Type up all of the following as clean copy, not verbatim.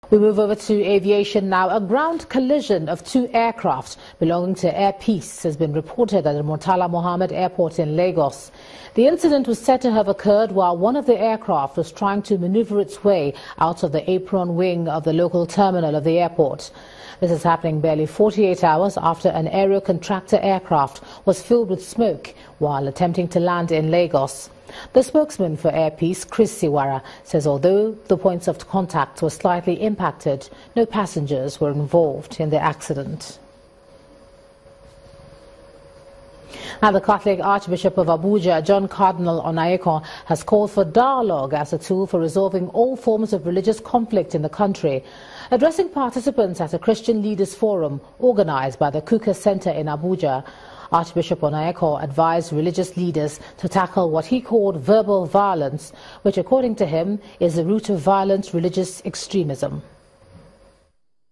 We move over to aviation now. A ground collision of two aircraft belonging to Air Peace has been reported at the Murtala Mohammed Airport in Lagos. The incident was said to have occurred while one of the aircraft was trying to maneuver its way out of the apron wing of the local terminal of the airport. This is happening barely 48 hours after an aero contractor aircraft was filled with smoke while attempting to land in Lagos. The spokesman for Air Peace, Chris Siwara, says although the points of contact were slightly impacted, no passengers were involved in the accident. Now, the Catholic Archbishop of Abuja, John Cardinal Onayekon, has called for dialogue as a tool for resolving all forms of religious conflict in the country. Addressing participants at a Christian Leaders Forum organized by the Kuka Center in Abuja, Archbishop Onayekon advised religious leaders to tackle what he called verbal violence, which according to him is the root of violent religious extremism.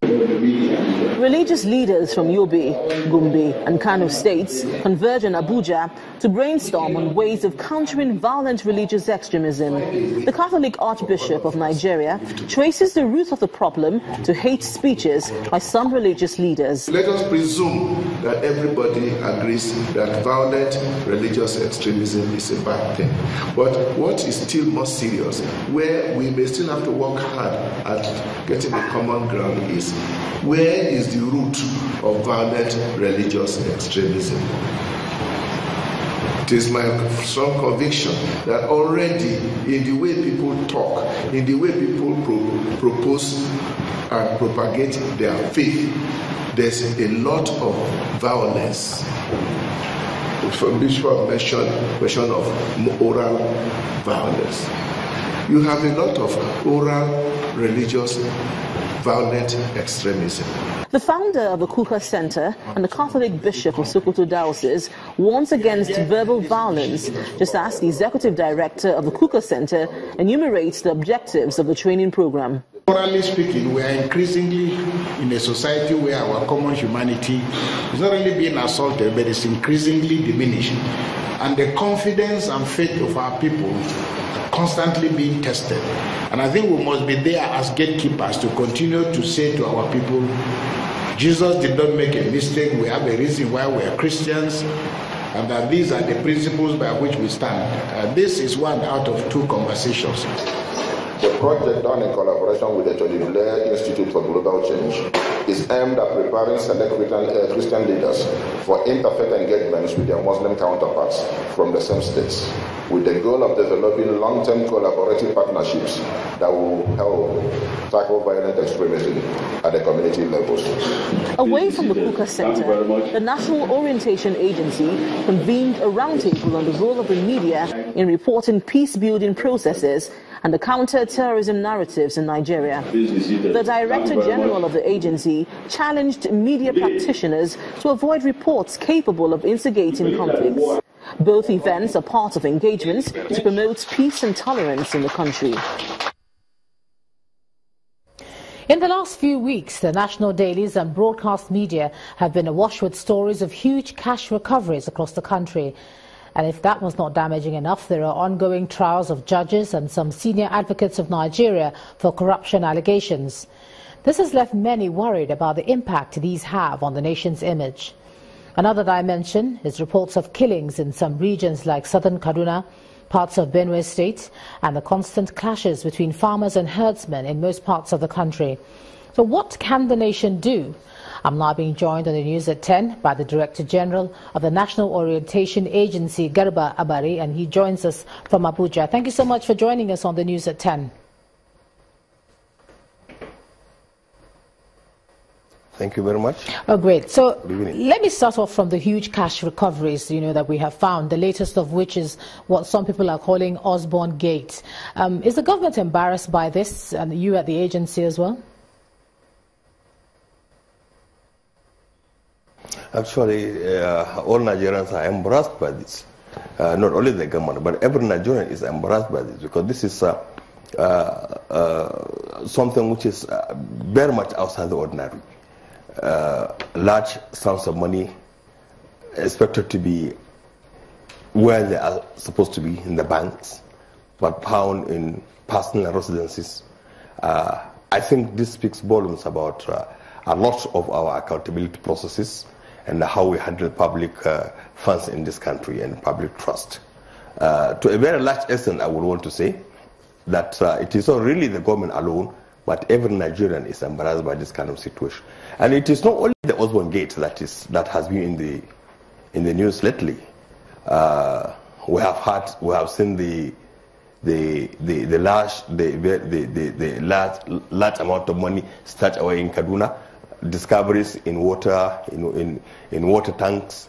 Religious leaders from Yobe, Gombe and Kano states converge in Abuja to brainstorm on ways of countering violent religious extremism. The Catholic Archbishop of Nigeria traces the root of the problem to hate speeches by some religious leaders. Let us presume that everybody agrees that violent religious extremism is a bad thing. But what is still more serious, where we may still have to work hard at getting a common ground, is where is the root of violent religious extremism? It is my strong conviction that already in the way people talk, in the way people propose and propagate their faith, there's a lot of violence. From Bishop mention of oral violence. You have a lot of oral religious violent extremism. The founder of the Kuka Center and the Catholic Bishop of Sokoto Diocese warns against verbal violence, just as the executive director of the Kuka Center enumerates the objectives of the training program. Morally speaking, we are increasingly in a society where our common humanity is not only being assaulted, but it's increasingly diminished. And the confidence and faith of our people constantly being tested. And I think we must be there as gatekeepers to continue to say to our people, Jesus did not make a mistake. We have a reason why we are Christians, and that these are the principles by which we stand. This is one out of two conversations. The project, done in collaboration with the Tony Blair Institute for Global Change, is aimed at preparing select Christian leaders for interfaith engagements with their Muslim counterparts from the same states, with the goal of developing long-term collaborative partnerships that will help tackle violent extremism at the community levels. Away from the Kuka Center, the National Orientation Agency convened a roundtable on the role of the media in reporting peace-building processes and the counter-terrorism narratives in Nigeria. The Director General of the agency challenged media practitioners to avoid reports capable of instigating conflicts. Both events are part of engagements to promote peace and tolerance in the country. In the last few weeks, the national dailies and broadcast media have been awash with stories of huge cash recoveries across the country. And if that was not damaging enough, there are ongoing trials of judges and some senior advocates of Nigeria for corruption allegations. This has left many worried about the impact these have on the nation's image. Another dimension is reports of killings in some regions like southern Kaduna, parts of Benue State, and the constant clashes between farmers and herdsmen in most parts of the country. So what can the nation do? I'm now being joined on the news at 10 by the Director General of the National Orientation Agency, Garba Abari, and he joins us from Abuja. Thank you so much for joining us on the news at 10. Thank you very much. Oh, great. So let me start off from the huge cash recoveries, that we have found, the latest of which is what some people are calling Osborne Gate. Is the government embarrassed by this, and you at the agency as well? Actually, all Nigerians are embarrassed by this. Not only the government, but every Nigerian is embarrassed by this, because this is something which is very much outside the ordinary. Large sums of money expected to be where they are supposed to be, in the banks, but found in personal residences. I I think this speaks volumes about a lot of our accountability processes and how we handle public funds in this country and public trust. To a very large extent, I would want to say that it is not really the government alone, but every Nigerian is embarrassed by this kind of situation. And it is not only the Osborne Gate that has been in the news lately. We have seen the large amount of money stashed away in Kaduna, discoveries in water, in water tanks,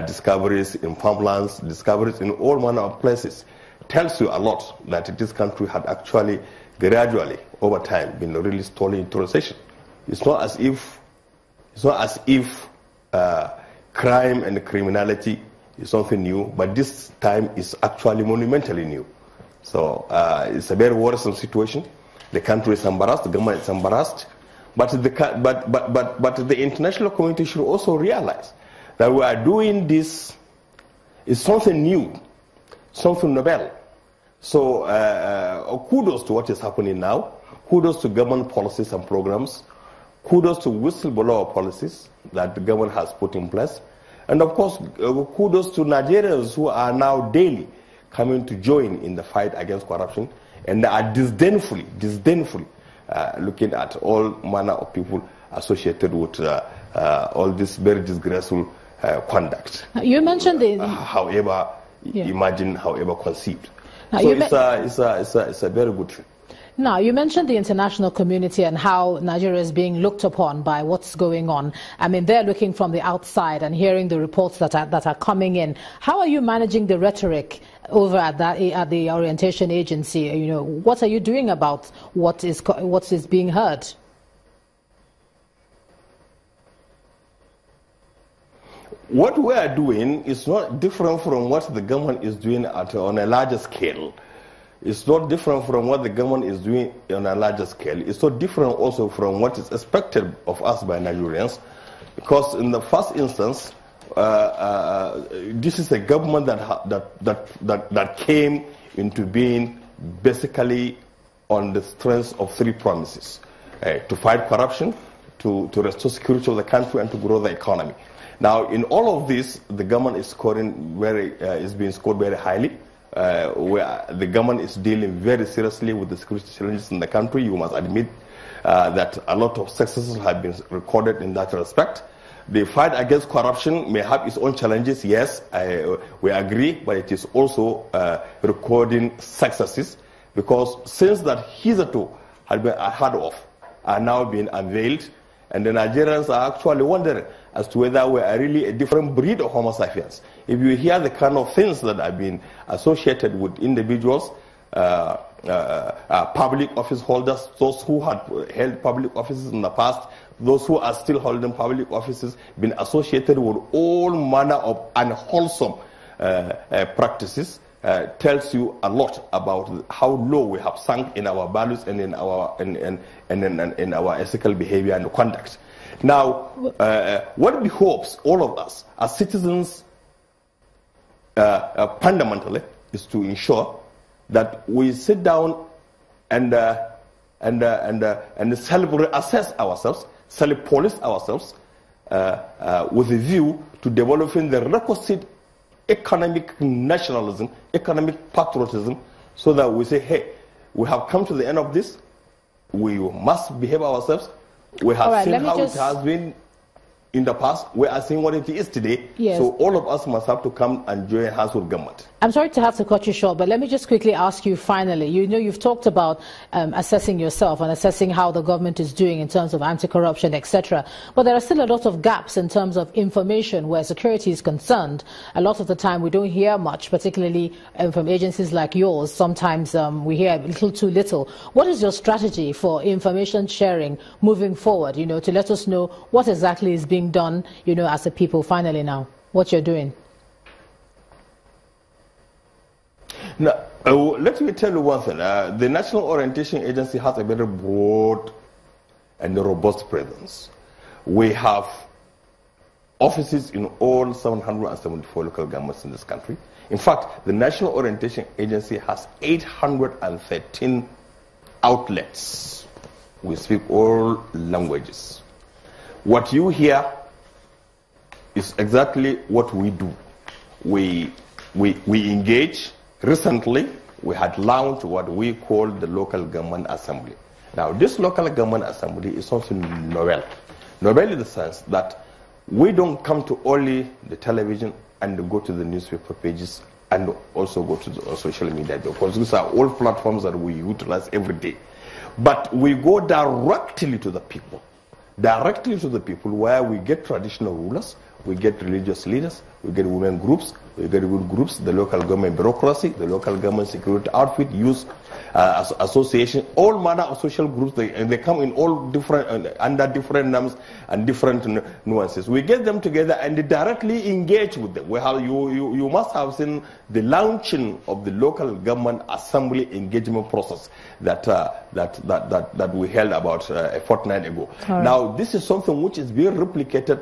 discoveries in farmlands, discoveries in all manner of places. Tells you a lot that this country had actually gradually over time been really stolen into recession. It's not as if crime and criminality is something new, but this time is actually monumentally new. So it's a very worrisome situation. The country is embarrassed, the government is embarrassed, but the international community should also realize that we are doing this is something new, something novel. So kudos to what is happening now, kudos to government policies and programs, kudos to whistleblower policies that the government has put in place, and of course kudos to Nigerians who are now daily coming to join in the fight against corruption and are disdainfully looking at all manner of people associated with all this very disgraceful conduct. You mentioned however imagined, however conceived. Now, so it's a very good thing. Now, you mentioned the international community and how Nigeria is being looked upon by what's going on. I mean, they're looking from the outside and hearing the reports that are coming in. How are you managing the rhetoric over at the orientation agency? You know, what are you doing about what is being heard? What we are doing is not different from what the government is doing on a larger scale. It's not different from what the government is doing on a larger scale. It's not different also from what is expected of us by Nigerians, because in the first instance, this is a government that came into being basically on the strength of three promises: to fight corruption, to restore security of the country, and to grow the economy. Now, in all of this, the government is being scored very highly. Where the government is dealing very seriously with the security challenges in the country. You must admit that a lot of successes have been recorded in that respect. The fight against corruption may have its own challenges, yes, we agree, but it is also recording successes, because since that hitherto had been unheard of are now being unveiled, and the Nigerians are actually wondering as to whether we are really a different breed of Homo sapiens. If you hear the kind of things that have been associated with individuals, public office holders, those who had held public offices in the past, those who are still holding public offices, been associated with all manner of unwholesome practices, tells you a lot about how low we have sunk in our values and in our ethical behavior and conduct. Now, what behoves all of us as citizens fundamentally is to ensure that we sit down and self-reassess ourselves, self-police ourselves with a view to developing the requisite economic nationalism, economic patriotism, so that we say, hey, we have come to the end of this, we must behave ourselves. We have seen how it has been in the past. We are seeing what it is today. Yes. So all of us must have to come and join hands with government. I'm sorry to have to cut you short, but let me just quickly ask you finally. You know, you've talked about assessing yourself and assessing how the government is doing in terms of anti-corruption, etc. But there are still a lot of gaps in terms of information where security is concerned. A lot of the time we don't hear much, particularly from agencies like yours. Sometimes we hear a little too little. What is your strategy for information sharing moving forward, you know, to let us know what exactly is being done, you know, as a people finally now, what you're doing? Now, let me tell you one thing. The National Orientation Agency has a very broad and robust presence. We have offices in all 774 local governments in this country. In fact, the National Orientation Agency has 813 outlets we speak all languages. What you hear is exactly what we do. We engage. Recently, we had launched what we call the local government assembly. Now, this local government assembly is something novel. Novel in the sense that we don't come to only the television and go to the newspaper pages and also go to the social media, because these are all platforms that we utilize every day. But we go directly to the people. Directly to the people, where we get traditional rulers, we get religious leaders, we get women groups, we get good groups, the local government bureaucracy, the local government security outfit, youth association, all manner of social groups. They come in all different, under different names and different nuances. We get them together and directly engage with them. We have, you must have seen the launching of the local government assembly engagement process that we held about a fortnight ago. Right. Now, this is something which is being replicated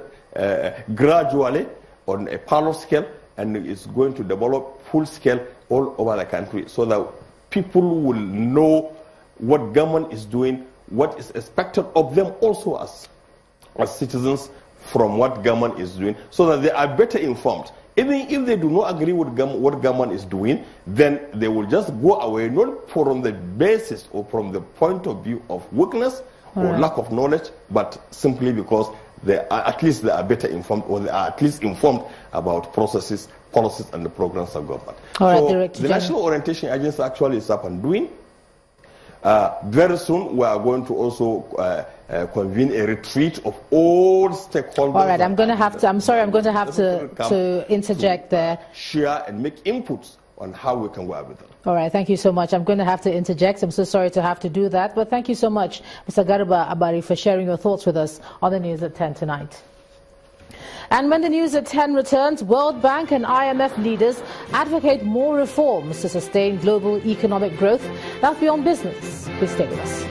gradually on a pilot scale, and it's going to develop full scale all over the country, so that people will know what government is doing, what is expected of them also as citizens from what government is doing, so that they are better informed. Even if they do not agree with what government is doing, then they will just go away, not from the basis or from the point of view of weakness or lack of knowledge, but simply because they are, at least they are better informed, or they are at least informed about processes, policies, and the programs of government. So the National Orientation Agency actually is up and doing. Very soon we are going to also convene a retreat of all stakeholders. All right, I'm going to have to, I'm sorry, I'm going to have to interject there. Share and make inputs on how we can work with them. All right, thank you so much. I'm going to have to interject. I'm so sorry to have to do that, but thank you so much, Mr. Garba Abari, for sharing your thoughts with us on the News at 10 tonight. And when the News at 10 returns, World Bank and IMF leaders advocate more reforms to sustain global economic growth. That's Beyond Business. Please stay with us.